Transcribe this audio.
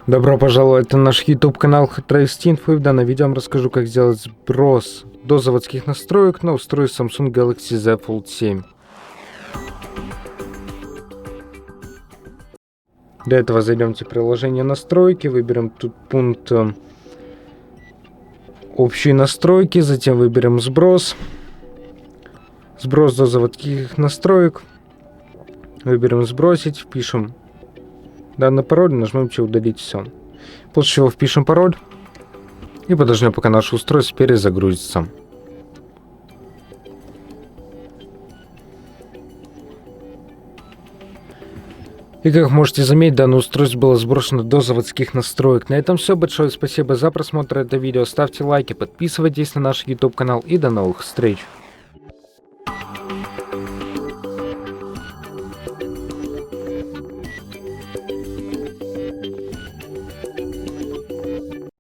Добро пожаловать на наш YouTube канал HotRaceInfo, и в данном видео я вам расскажу, как сделать сброс до заводских настроек на устройство Samsung Galaxy Z Fold 7. Для этого зайдемте в приложение настройки, выберем тут пункт общие настройки, затем выберем сброс до заводских настроек, выберем сбросить, впишем данный пароль, нажмете удалить все. После чего впишем пароль и подождем, пока наше устройство перезагрузится. И как можете заметить, данное устройство было сброшено до заводских настроек. На этом все. Большое спасибо за просмотр этого видео. Ставьте лайки, подписывайтесь на наш YouTube канал и до новых встреч.